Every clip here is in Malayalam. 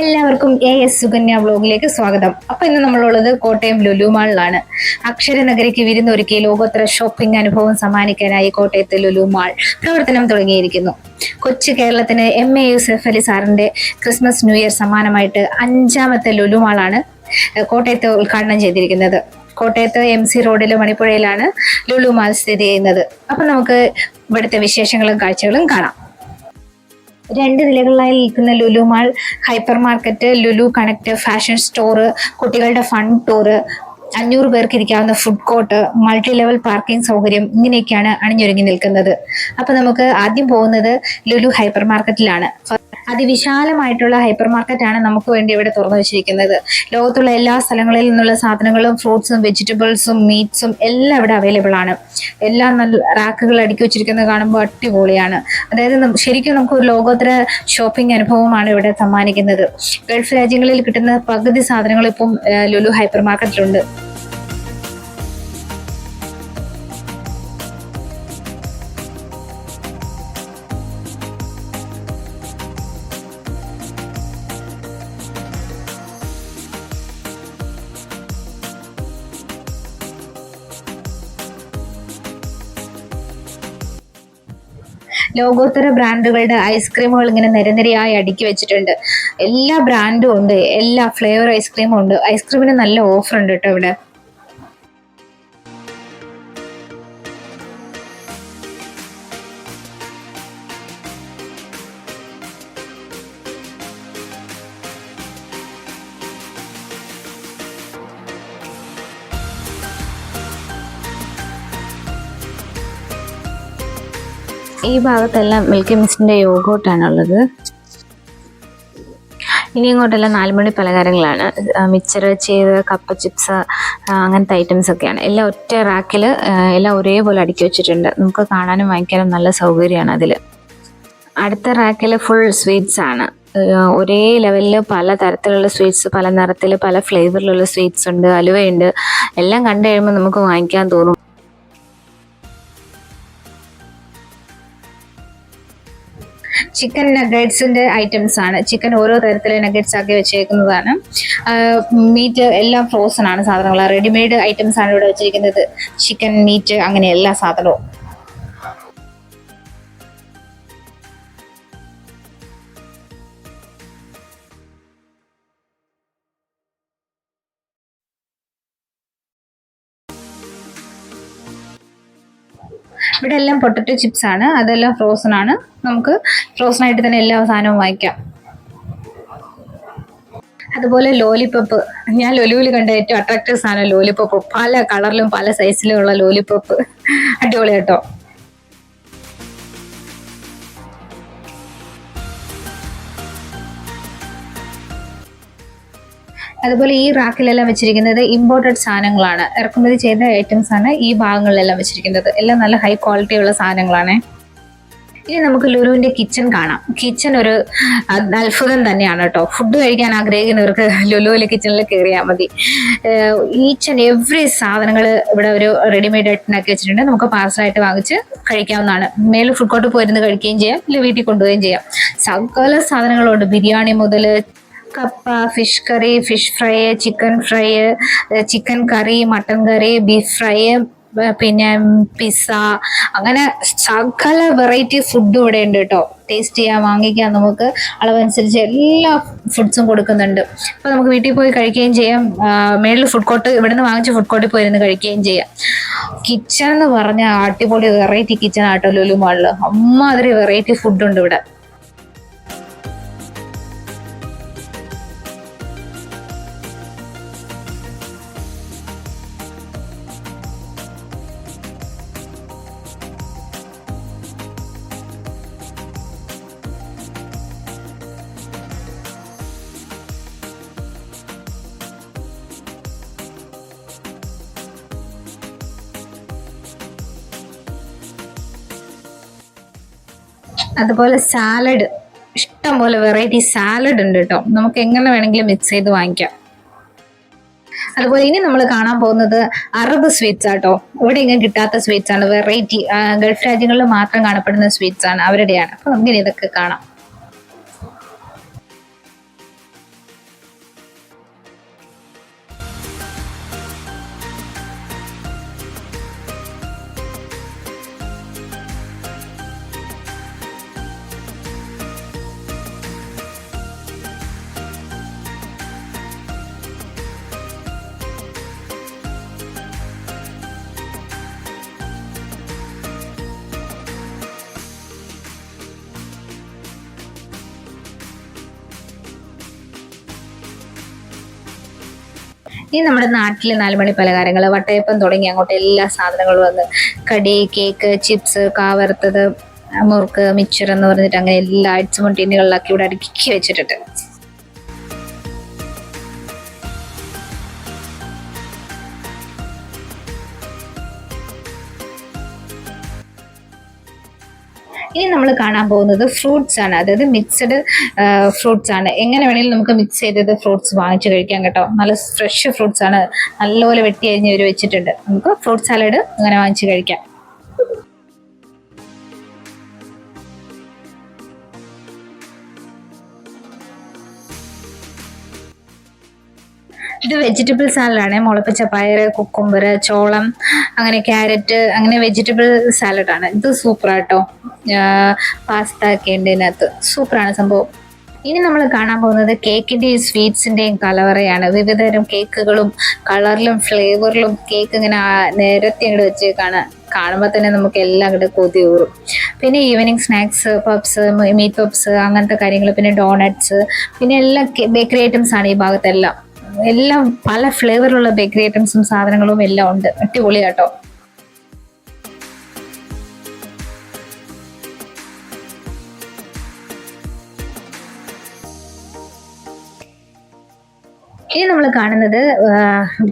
എല്ലാവർക്കും സുകന്യ വ്ലോഗിലേക്ക് സ്വാഗതം. അപ്പൊ ഇന്ന് നമ്മളുള്ളത് കോട്ടയം ലുലു മാളിലാണ്. അക്ഷരനഗരിക്ക് വിരുന്നൊരുക്കി ലോകോത്തര ഷോപ്പിംഗ് അനുഭവം സമ്മാനിക്കാനായി കോട്ടയത്തെ ലുലു മാൾ പ്രവർത്തനം തുടങ്ങിയിരിക്കുന്നു. കൊച്ചു കേരളത്തിന് MA യൂസഫ് അലി സാറിന്റെ ക്രിസ്മസ് ന്യൂ ഇയർ സമ്മാനമായിട്ട് 5ാമത്തെ ലുലു മാളാണ് കോട്ടയത്ത് ഉദ്ഘാടനം ചെയ്തിരിക്കുന്നത്. കോട്ടയത്ത് MC റോഡിലെ മണിപ്പുഴയിലാണ് ലുലു മാൾ സ്ഥിതി ചെയ്യുന്നത്. അപ്പൊ നമുക്ക് ഇവിടുത്തെ വിശേഷങ്ങളും കാഴ്ചകളും കാണാം. 2 നിലകളിലായി നിൽക്കുന്ന Lulu mall hyper market, Lulu connect, fashion store, കുട്ടികളുടെ ഫൺ ടൂറ്, 500 പേർക്ക് ഇരിക്കാവുന്ന food court, multi level parking സൗകര്യം, ഇങ്ങനെയൊക്കെയാണ് അണിഞ്ഞൊരുങ്ങി നിൽക്കുന്നത്. അപ്പൊ നമുക്ക് ആദ്യം പോകുന്നത് ലുലു ഹൈപ്പർ മാർക്കറ്റിലാണ്. അതിവിശാലമായിട്ടുള്ള ഹൈപ്പർ മാർക്കറ്റാണ് നമുക്ക് വേണ്ടി ഇവിടെ തുറന്നു വെച്ചിരിക്കുന്നത്. ലോകത്തുള്ള എല്ലാ സ്ഥലങ്ങളിൽ നിന്നുള്ള സാധനങ്ങളും, ഫ്രൂട്ട്സും വെജിറ്റബിൾസും മീറ്റ്സും എല്ലാം ഇവിടെ അവൈലബിൾ ആണ്. എല്ലാം നല്ല റാക്കുകൾ അടുക്കി വെച്ചിരിക്കുന്നത് കാണുമ്പോൾ അടിപൊളിയാണ്. അതായത് ശരിക്കും നമുക്ക് ഒരു ലോകോത്തര ഷോപ്പിംഗ് അനുഭവമാണ് ഇവിടെ സമ്മാനിക്കുന്നത്. ഗൾഫ് രാജ്യങ്ങളിൽ കിട്ടുന്ന പകുതി സാധനങ്ങൾ ഇപ്പം ലുലു ഹൈപ്പർ മാർക്കറ്റിലുണ്ട്. ലോകോത്തര ബ്രാൻഡുകളുടെ ഐസ്ക്രീമുകൾ ഇങ്ങനെ നിരനിരയായി അടുക്കി വെച്ചിട്ടുണ്ട്. എല്ലാ ബ്രാൻഡും ഉണ്ട്, എല്ലാ ഫ്ലേവർ ഐസ്ക്രീമും ഉണ്ട്. ഐസ്ക്രീമിന് നല്ല ഓഫർ ഉണ്ട് കേട്ടോ ഇവിടെ. ഈ ഭാഗത്തെല്ലാം മിൽക്കി മിസ്റ്റിന്റെ യോഗോട്ടാണുള്ളത്. ഇനി ഇങ്ങോട്ടെല്ലാം 4 മണി പലഹാരങ്ങളാണ്. മിച്ചർ, ചെയ്ത്, കപ്പ ചിപ്സ്, അങ്ങനത്തെ ഐറ്റംസ് ഒക്കെയാണ്. എല്ലാം ഒറ്റ റാക്കിൽ എല്ലാം ഒരേപോലെ അടുക്കി വെച്ചിട്ടുണ്ട്. നമുക്ക് കാണാനും വാങ്ങിക്കാനും നല്ല സൗകര്യമാണ് അതിൽ. അടുത്ത റാക്കിൽ ഫുൾ സ്വീറ്റ്സ് ആണ്. ഒരേ ലെവലിൽ പല തരത്തിലുള്ള സ്വീറ്റ്സ്, പല നിറത്തിൽ, പല ഫ്ലേവറിലുള്ള സ്വീറ്റ്സ് ഉണ്ട്, അലുവയുണ്ട്. എല്ലാം കണ്ടു കഴിയുമ്പോൾ നമുക്ക് വാങ്ങിക്കാൻ തോന്നും. ചിക്കൻ നഗറ്റ്സിന്റെ ഐറ്റംസ് ആണ്. ചിക്കൻ ഓരോ തരത്തിലെ നഗറ്റ്സ് ആക്കി വെച്ചേക്കുന്നതാണ്. മീറ്റ് എല്ലാം ഫ്രോസൺ ആണ് സാധനങ്ങൾ. റെഡിമെയ്ഡ് ഐറ്റംസ് ആണ് ഇവിടെ വെച്ചിരിക്കുന്നത്. ചിക്കൻ, മീറ്റ്, അങ്ങനെ എല്ലാ സാധനവും. ഇവിടെ എല്ലാം പൊട്ടറ്റോ ചിപ്സ് ആണ്. അതെല്ലാം ഫ്രോസൺ ആണ്. നമുക്ക് ഫ്രോസൺ ആയിട്ട് തന്നെ എല്ലാ സാധനവും വാങ്ങിക്കാം. അതുപോലെ ലോലിപോപ്പ്, ഞാൻ ലുലുവിൽ കണ്ട ഏറ്റവും അട്രാക്റ്റീവ് സാധനം ലോലിപോപ്പ്. പല കളറിലും പല സൈസിലും ഉള്ള ലോലിപോപ്പ്, അടിപൊളി കേട്ടോ. അതുപോലെ ഈ റാക്കിലെല്ലാം വെച്ചിരിക്കുന്നത് ഇമ്പോർട്ടഡ് സാധനങ്ങളാണ്, ഇറക്കുമതി ചെയ്ത ഐറ്റംസ് ആണ് ഈ ഭാഗങ്ങളിലെല്ലാം വെച്ചിരിക്കുന്നത്. എല്ലാം നല്ല ഹൈ ക്വാളിറ്റി ഉള്ള സാധനങ്ങളാണ്. ഇനി നമുക്ക് ലുലുവിന്റെ കിച്ചൺ കാണാം. കിച്ചൺ ഒരു അത്ഭുതം തന്നെയാണ് കേട്ടോ. ഫുഡ് കഴിക്കാൻ ആഗ്രഹിക്കുന്നവർക്ക് ലുലുവിലെ കിച്ചണിൽ കയറിയാൽ മതി. ഈച്ച് ആൻഡ് എവറി സാധനങ്ങൾ ഇവിടെ ഒരു റെഡിമെയ്ഡ് ആയിട്ട് വെച്ചിട്ടുണ്ട്. നമുക്ക് പാർസലായിട്ട് വാങ്ങിച്ച് കഴിക്കാവുന്നതാണ്. മേലെ ഫുഡ് കോർട്ട് പോയിരുന്ന് കഴിക്കുകയും ചെയ്യാം, ഇല്ല വീട്ടിൽ കൊണ്ടുപോവുകയും ചെയ്യാം. സകല സാധനങ്ങളുണ്ട്. ബിരിയാണി മുതൽ കപ്പ, fish curry, fish fry, chicken fry, chicken curry, mutton curry, beef fry, പിന്നെ പിസ്സ, അങ്ങനെ സകല വെറൈറ്റി ഫുഡും ഇവിടെ ഉണ്ട് കേട്ടോ. ടേസ്റ്റ് ചെയ്യാൻ, വാങ്ങിക്കാം. നമുക്ക് അളവനുസരിച്ച് എല്ലാ ഫുഡ്സും കൊടുക്കുന്നുണ്ട്. അപ്പോൾ നമുക്ക് വീട്ടിൽ പോയി കഴിക്കുകയും ചെയ്യാം. മേളിൽ ഫുഡ് കോർട്ട്, ഇവിടെ നിന്ന് വാങ്ങിച്ച് ഫുഡ് കോർട്ടിൽ പോയിരുന്ന് കഴിക്കുകയും ചെയ്യാം. കിച്ചൺ എന്ന് പറഞ്ഞാൽ അടിപൊളി വെറൈറ്റി കിച്ചൺ ആട്ടോ ലുലു മാളിൽ. അമ്മാതിരി വെറൈറ്റി ഫുഡുണ്ട് ഇവിടെ. അതുപോലെ സാലഡ്, ഇഷ്ടം പോലെ വെറൈറ്റി സാലഡ് ഉണ്ട് കേട്ടോ. നമുക്ക് എങ്ങനെ വേണമെങ്കിലും മിക്സ് ചെയ്ത് വാങ്ങിക്കാം. അതുപോലെ ഇനി നമ്മൾ കാണാൻ പോകുന്നത് അറബ് സ്വീറ്റ്സ് ആട്ടോ. ഇവിടെ ഇങ്ങനെ കിട്ടാത്ത സ്വീറ്റ്സ് ആണ്, വെറൈറ്റി ഗൾഫ് രാജ്യങ്ങളിൽ മാത്രം കാണപ്പെടുന്ന സ്വീറ്റ്സ് ആണ്, അവരുടെയാണ്. അപ്പൊ നമുക്ക് ഇതൊക്കെ കാണാം. ഈ നമ്മുടെ നാട്ടിലെ 4 മണി പലഹാരങ്ങൾ വട്ടയപ്പം തുടങ്ങി അങ്ങോട്ട് എല്ലാ സാധനങ്ങളും വന്ന് കടി, കേക്ക്, ചിപ്സ്, കാവറുത്തത്, മുറുക്ക്, മിച്ചർ എന്ന് പറഞ്ഞിട്ട് അങ്ങനെ എല്ലാ ഐറ്റമും ടിന്നുകളിലാക്കി ഇവിടെ അടുക്കി വെച്ചിട്ടുണ്ട്. ഇനി നമ്മൾ കാണാൻ പോകുന്നത് ഫ്രൂട്ട്സ് ആണ്, അതായത് മിക്സഡ് ഫ്രൂട്ട്സ് ആണ്. എങ്ങനെ വേണമെങ്കിലും നമുക്ക് മിക്സ് ചെയ്തത് ഫ്രൂട്ട്സ് വാങ്ങിച്ച് കഴിക്കാം കേട്ടോ. നല്ല ഫ്രഷ് ഫ്രൂട്ട്സ് ആണ്, നല്ലപോലെ വെട്ടി അരിഞ്ഞ് ഇവർ വെച്ചിട്ടുണ്ട്. നമുക്ക് ഫ്രൂട്ട് സാലഡ് അങ്ങനെ വാങ്ങിച്ച് കഴിക്കാം. ഇത് വെജിറ്റബിൾ സാലഡാണ്. മുളപ്പിച്ച പയറ്, കുക്കുംബർ, ചോളം, അങ്ങനെ ക്യാരറ്റ്, അങ്ങനെ വെജിറ്റബിൾ സാലഡാണ്. ഇത് സൂപ്പറാട്ടോ. പാസ്ത ഒക്കെ ഉണ്ട് ഇതിനകത്ത്, സൂപ്പറാണ് സംഭവം. ഇനി നമ്മൾ കാണാൻ പോകുന്നത് കേക്കിന്റെയും സ്വീറ്റ്സിന്റെയും കലവറയാണ്. വിവിധതരം കേക്കുകളും കളറിലും ഫ്ലേവറിലും കേക്ക് ഇങ്ങനെ നിരത്തി അങ്ങോട്ട് വെച്ചേക്കാണ്. കാണുമ്പോൾ തന്നെ നമുക്ക് എല്ലാം അങ്ങോട്ട് കൊതി ഊറും. പിന്നെ evening snacks, puffs, meat puffs, അങ്ങനത്തെ കാര്യങ്ങൾ, പിന്നെ ഡോണറ്റ്സ്, പിന്നെ എല്ലാം ബേക്കറി ഐറ്റംസ് ആണ് ഈ ഭാഗത്തെല്ലാം. എല്ലാം പല ഫ്ലേവറിലുള്ള ബേക്കറി ഐറ്റംസും സാധനങ്ങളും എല്ലാം ഉണ്ട്. അടിപൊളിയാട്ടോ. ഇനി നമ്മൾ കാണുന്നത്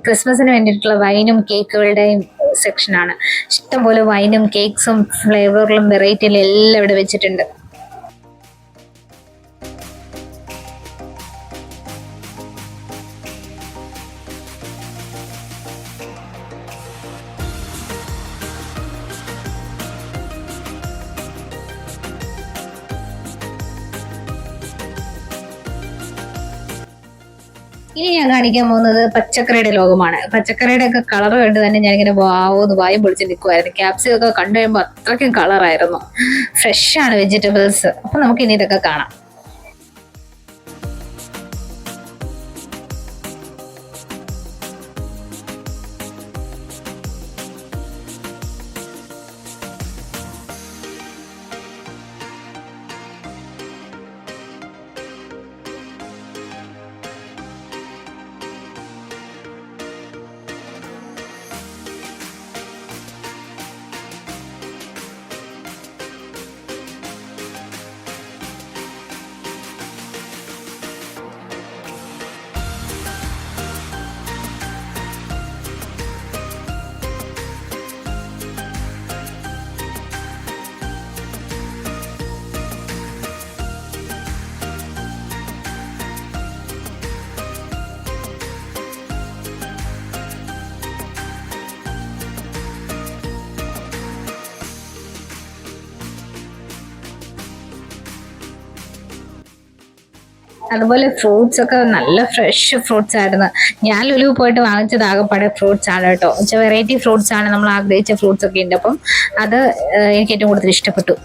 ക്രിസ്മസിന് വേണ്ടിയിട്ടുള്ള വൈനും കേക്കുകളുടെയും സെക്ഷനാണ്. ഇഷ്ടംപോലെ വൈനും കേക്ക്സും ഫ്ലേവറിലും വെറൈറ്റിയിലും എല്ലാം ഇവിടെ വെച്ചിട്ടുണ്ട്. ഇനി ഞാൻ കാണിക്കാൻ പോകുന്നത് പച്ചക്കറിയുടെ ലോകമാണ്. പച്ചക്കറിയുടെ ഒക്കെ കളർ കണ്ട് തന്നെ ഞാനിങ്ങനെ വാവോന്ന് വായും പൊളിച്ച് നിൽക്കുമായിരുന്നു. ക്യാപ്സികം ഒക്കെ കണ്ടു കഴിയുമ്പോൾ അത്രയ്ക്കും കളറായിരുന്നു. ഫ്രഷാണ് വെജിറ്റബിൾസ്. അപ്പൊ നമുക്ക് ഇനി ഇതൊക്കെ കാണാം. അതുപോലെ ഫ്രൂട്ട്സ് ഒക്കെ നല്ല ഫ്രഷ് ഫ്രൂട്ട്സ് ആയിരുന്നു. ഞാൻ ലുലു പോയിട്ട് വാങ്ങിച്ചത് ആകെപ്പാടെ ഫ്രൂട്ട്സ് ആണ് കേട്ടോ. വെറൈറ്റി ഫ്രൂട്ട്സ് ആണ്, നമ്മൾ ആഗ്രഹിച്ച ഫ്രൂട്ട്സ് ഒക്കെ ഉണ്ട്. അപ്പം അത് എനിക്ക് ഏറ്റവും കൂടുതൽ ഇഷ്ടപ്പെട്ടു.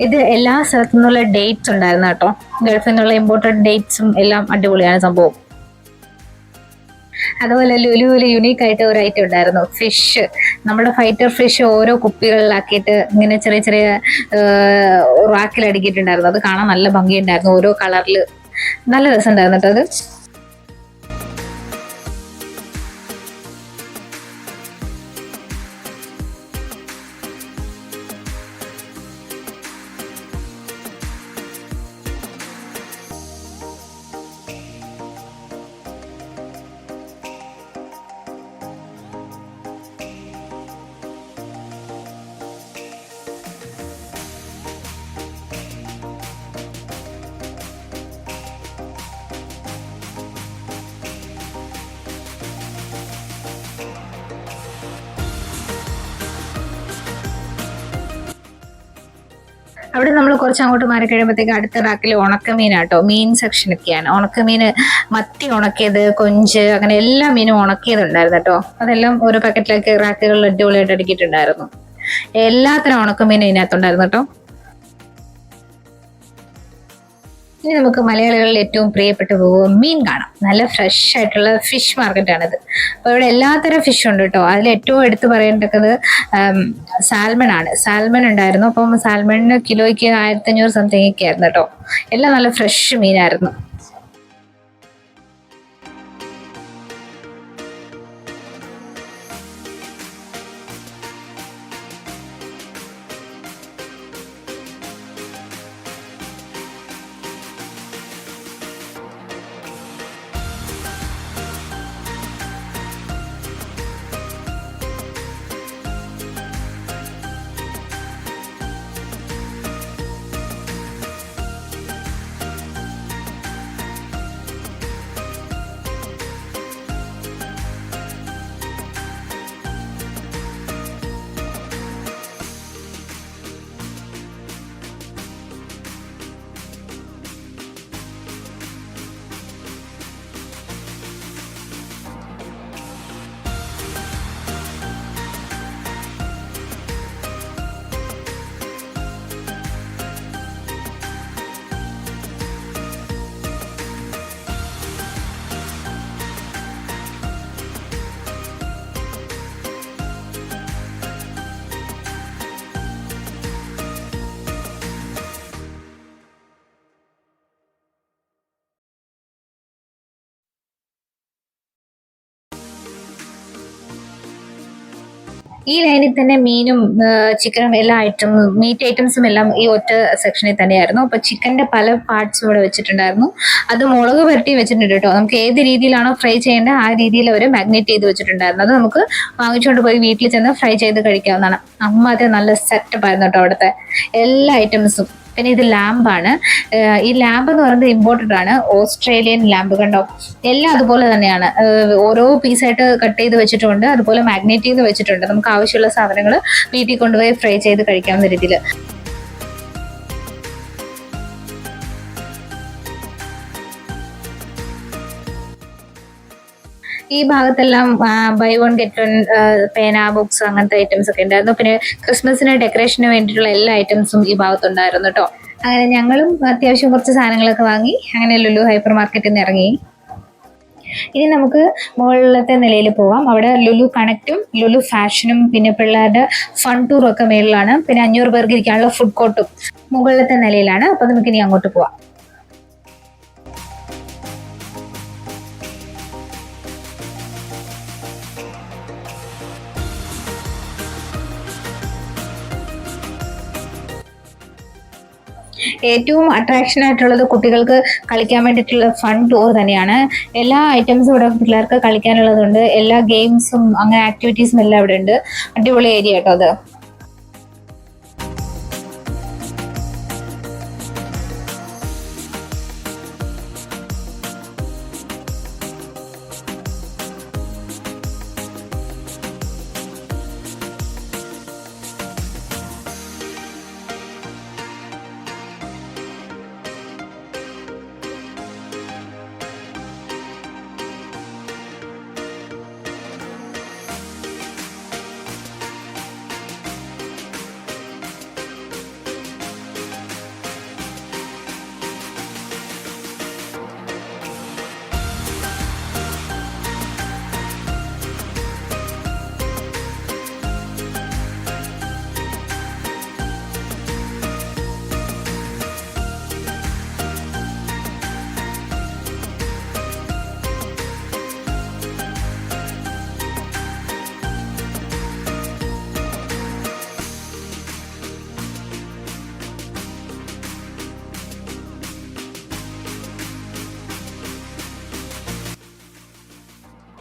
ഇത് എല്ലാ സ്ഥലത്തു നിന്നുള്ള ഡേറ്റ്സ് ഉണ്ടായിരുന്നു കേട്ടോ. ഗൾഫിൽ നിന്നുള്ള ഇമ്പോർട്ടഡ് ഡേറ്റ്സും എല്ലാം അടിപൊളിയാണ് സംഭവം. അതുപോലെ ലുലുവിൽ യുണീക്ക് ആയിട്ട് ഒരു ഐറ്റം ഉണ്ടായിരുന്നു, ഫിഷ്. നമ്മുടെ ഫൈറ്റർ ഫിഷ് ഓരോ കുപ്പികളിലാക്കിയിട്ട് ഇങ്ങനെ ചെറിയ ചെറിയ റാക്കിൽ അടുക്കിയിട്ടുണ്ടായിരുന്നു. അത് കാണാൻ നല്ല ഭംഗിയുണ്ടായിരുന്നു, ഓരോ കളറിൽ. നല്ല രസമുണ്ടായിരുന്നു കേട്ടോ അത്. അവിടെ നമ്മൾ കുറച്ച് അങ്ങോട്ട് മാറി കഴിയുമ്പോഴത്തേക്ക് അടുത്ത റാക്കിൽ ഉണക്കമീനാട്ടോ, മീൻ സെക്ഷനൊക്കെയാണ്. ഉണക്കമീൻ, മത്തി ഉണക്കിയത്, കൊഞ്ച്, അങ്ങനെ എല്ലാ മീനും ഉണക്കിയതുണ്ടായിരുന്നു കേട്ടോ. അതെല്ലാം ഓരോ പാക്കറ്റിലേക്ക് റാക്കുകളിൽ അടിപൊളിയായിട്ട് അടുക്കിയിട്ടുണ്ടായിരുന്നു. എല്ലാത്തരം ഉണക്കമീനും ഇതിനകത്തുണ്ടായിരുന്നു കേട്ടോ. ഇനി നമുക്ക് മലയാളികളിൽ ഏറ്റവും പ്രിയപ്പെട്ട മീൻ കാണാം. നല്ല ഫ്രഷ് ആയിട്ടുള്ള ഫിഷ് മാർക്കറ്റാണിത്. അപ്പോൾ ഇവിടെ എല്ലാത്തരം ഫിഷ് ഉണ്ട് കേട്ടോ. അതിൽ ഏറ്റവും എടുത്തു പറയേണ്ടത് സാൽമൺ ആണ്. സാൽമൺ ഉണ്ടായിരുന്നു. അപ്പം സാൽമണിന് കിലോയ്ക്ക് 1500 സംതിങ് ഒക്കെ ആയിരുന്നു കേട്ടോ. എല്ലാം നല്ല ഫ്രഷ് മീനായിരുന്നു. ഈ ലൈനിൽ തന്നെ മീനും ചിക്കനും എല്ലാ മീറ്റ് ഐറ്റംസും എല്ലാം ഈ ഒറ്റ സെക്ഷനിൽ തന്നെയായിരുന്നു. അപ്പൊ ചിക്കന്റെ പല പാർട്സും ഇവിടെ വെച്ചിട്ടുണ്ടായിരുന്നു. അത് മുളക് പുരട്ടി വെച്ചിട്ടുണ്ട് കേട്ടോ. നമുക്ക് ഏത് രീതിയിലാണോ ഫ്രൈ ചെയ്യേണ്ടത് ആ രീതിയിൽ അവർ മാഗ്നേറ്റ് ചെയ്ത് വെച്ചിട്ടുണ്ടായിരുന്നു. അത് നമുക്ക് വാങ്ങിച്ചുകൊണ്ട് പോയി വീട്ടിൽ ചെന്ന് ഫ്രൈ ചെയ്ത് കഴിക്കാവുന്നതാണ്. അത് നല്ല സെറ്റപ്പ് ആയിരുന്നു കേട്ടോ അവിടുത്തെ എല്ലാ ഐറ്റംസും. പിന്നെ ഇത് ലാമ്പാണ്. ഈ ലാമ്പ് എന്ന് പറയുന്നത് ഇമ്പോർട്ടഡ് ആണ്, ഓസ്ട്രേലിയൻ ലാമ്പ്. കണ്ടോ, എല്ലാം അതുപോലെ തന്നെയാണ്. ഓരോ പീസായിട്ട് കട്ട് ചെയ്ത് വെച്ചിട്ടുണ്ട്, അതുപോലെ മാഗ്നേറ്റ് ചെയ്ത് വെച്ചിട്ടുണ്ട്. നമുക്ക് ആവശ്യമുള്ള സാധനങ്ങൾ വീട്ടിൽ കൊണ്ടുപോയി ഫ്രൈ ചെയ്ത് കഴിക്കാവുന്ന രീതിയിൽ. ഈ ഭാഗത്തെല്ലാം ബൈ വൺ ഗെറ്റ് വൺ പേന, ബുക്സ്, അങ്ങനത്തെ ഐറ്റംസ് ഒക്കെ ഉണ്ടായിരുന്നു. പിന്നെ ക്രിസ്മസിന് ഡെക്കറേഷന് വേണ്ടിയിട്ടുള്ള എല്ലാ ഐറ്റംസും ഈ ഭാഗത്തുണ്ടായിരുന്നു കേട്ടോ. അങ്ങനെ ഞങ്ങളും അത്യാവശ്യം കുറച്ച് സാധനങ്ങളൊക്കെ വാങ്ങി അങ്ങനെ ലുലു ഹൈപ്പർ മാർക്കറ്റിൽ നിന്ന് ഇറങ്ങി. ഇനി നമുക്ക് മുകളിലത്തെ നിലയിൽ പോവാം. അവിടെ ലുലു കണക്റ്റും ലുലു ഫാഷനും പിന്നെ പിള്ളേരുടെ ഫൺ ടൂറും ഒക്കെ മേളിലാണ്. പിന്നെ 500 പേർക്ക് ഇരിക്കാനുള്ള ഫുഡ് കോർട്ടും മുകളിലത്തെ നിലയിലാണ്. അപ്പൊ നമുക്ക് ഇനി അങ്ങോട്ട് പോവാം. ഏറ്റവും അട്രാക്ഷൻ ആയിട്ടുള്ളത് കുട്ടികൾക്ക് കളിക്കാൻ വേണ്ടിയിട്ടുള്ള ഫൺ ടൂർ തന്നെയാണ്. എല്ലാ ഐറ്റംസും ഇവിടെ പിള്ളേർക്ക് കളിക്കാനുള്ളതുണ്ട്. എല്ലാ ഗെയിംസും അങ്ങനെ ആക്ടിവിറ്റീസും എല്ലാം ഇവിടെ ഉണ്ട്. അടിപൊളി ഏരിയ കേട്ടോ അത്.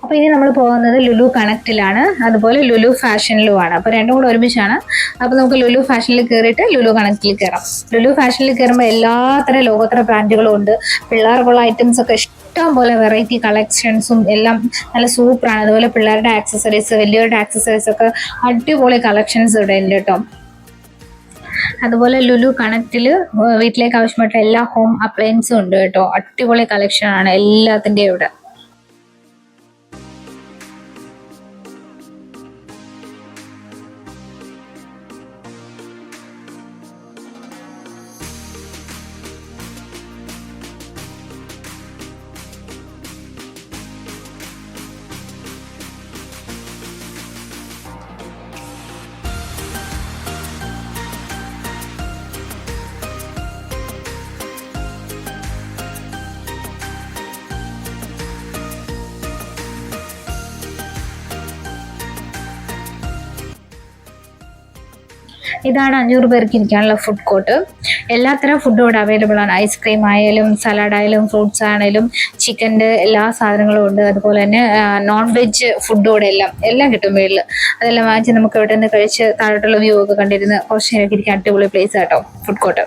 അപ്പോൾ ഇനി നമ്മൾ പോകുന്നത് ലുലു കണക്റ്റിലാണ്, അതുപോലെ ലുലു ഫാഷനിലുമാണ്. അപ്പോൾ രണ്ടും കൂടെ ഒരുമിച്ചാണ്. അപ്പോൾ നമുക്ക് ലുലു ഫാഷനിൽ കയറിയിട്ട് ലുലു കണക്റ്റിൽ കയറാം. ലുലു ഫാഷനിൽ കയറുമ്പോൾ എല്ലാത്തരം ലോകോത്തര ബ്രാൻഡുകളും ഉണ്ട്. പിള്ളേർക്കുള്ള ഐറ്റംസ് ഒക്കെ ഇഷ്ടം പോലെ വെറൈറ്റി കളക്ഷൻസും എല്ലാം നല്ല സൂപ്പറാണ്. അതുപോലെ പിള്ളേരുടെ ആക്സസറീസ്, വലിയവരുടെ ആക്സസറീസ് ഒക്കെ അടിപൊളി കളക്ഷൻസ് ഇവിടെ ഉണ്ട് കേട്ടോ. അതുപോലെ ലുലു കണക്റ്റിൽ വീട്ടിലേക്ക് ആവശ്യമായിട്ടുള്ള എല്ലാ ഹോം അപ്ലയൻസും ഉണ്ട് കേട്ടോ. അടിപൊളി കളക്ഷൻ ആണ് എല്ലാത്തിൻ്റെയും ഇവിടെ. ഇതാണ് 500 പേർക്ക് ഇരിക്കാനുള്ള ഫുഡ് കോർട്ട്. എല്ലാത്തരം ഫുഡും ഇവിടെ അവൈലബിൾ ആണ്. ഐസ്ക്രീം ആയാലും സലാഡ് ആയാലും ഫ്രൂട്ട്സ് ആണെങ്കിലും ചിക്കൻ്റെ എല്ലാ സാധനങ്ങളും ഉണ്ട്. അതുപോലെ തന്നെ നോൺ വെജ് ഫുഡും ഇവിടെ എല്ലാം കിട്ടും വീട്ടിൽ. അതെല്ലാം വാങ്ങിച്ച് നമുക്ക് ഇവിടെ നിന്ന് കഴിച്ച് താഴോട്ടുള്ള വ്യൂ ഒക്കെ കണ്ടിരുന്ന് കുറച്ച് നേരമൊക്കെ ഇരിക്കാൻ അടിപൊളി പ്ലേസ് കേട്ടോ ഫുഡ് കോർട്ട്.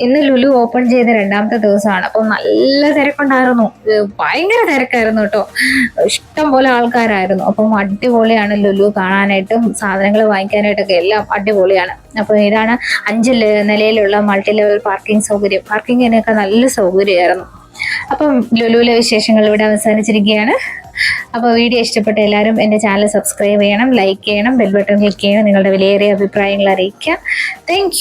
ഇന്ന് ലുലു ഓപ്പൺ ചെയ്ത 2ാമത്തെ ദിവസമാണ്. അപ്പം നല്ല തിരക്കുണ്ടായിരുന്നു, ഭയങ്കര തിരക്കായിരുന്നു കേട്ടോ. ഇഷ്ടം പോലെ ആൾക്കാരായിരുന്നു. അപ്പം അടിപൊളിയാണ് ലുലു കാണാനായിട്ടും സാധനങ്ങൾ വാങ്ങിക്കാനായിട്ടൊക്കെ എല്ലാം അടിപൊളിയാണ്. അപ്പോൾ ഇതാണ് 5 നിലയിലുള്ള മൾട്ടി ലെവൽ പാർക്കിംഗ് സൗകര്യം. പാർക്കിങ്ങിനൊക്കെ നല്ല സൗകര്യമായിരുന്നു. അപ്പം ലുലുവിലെ വിശേഷങ്ങൾ ഇവിടെ അവസാനിച്ചിരിക്കുകയാണ്. അപ്പോൾ വീഡിയോ ഇഷ്ടപ്പെട്ട എല്ലാവരും എൻ്റെ ചാനൽ സബ്സ്ക്രൈബ് ചെയ്യണം, ലൈക്ക് ചെയ്യണം, ബെൽ ബട്ടൺ ക്ലിക്ക് ചെയ്യണം, നിങ്ങളുടെ വിലയേറിയ അഭിപ്രായങ്ങൾ അറിയിക്കുക. താങ്ക്